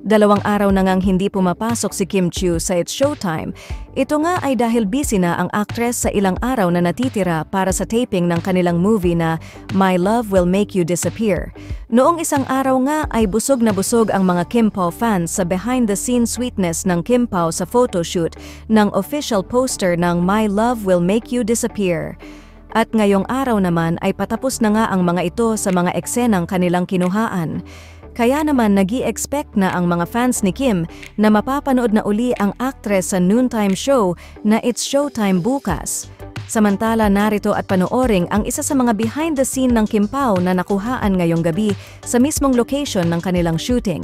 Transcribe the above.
Dalawang araw na ngang hindi pumapasok si Kim Chiu sa It's Showtime. Ito nga ay dahil busy na ang actress sa ilang araw na natitira para sa taping ng kanilang movie na My Love Will Make You Disappear. Noong isang araw nga ay busog na busog ang mga Kim Pao fans sa behind-the-scenes sweetness ng Kim Pao sa photoshoot ng official poster ng My Love Will Make You Disappear. At ngayong araw naman ay patapos na nga ang mga ito sa mga eksenang kanilang kinuhaan. Kaya naman nag-i-expect na ang mga fans ni Kim na mapapanood na uli ang actress sa noontime show na It's Showtime bukas. Samantala narito at panooring ang isa sa mga behind the scene ng Kim Pao na nakuhaan ngayong gabi sa mismong location ng kanilang shooting.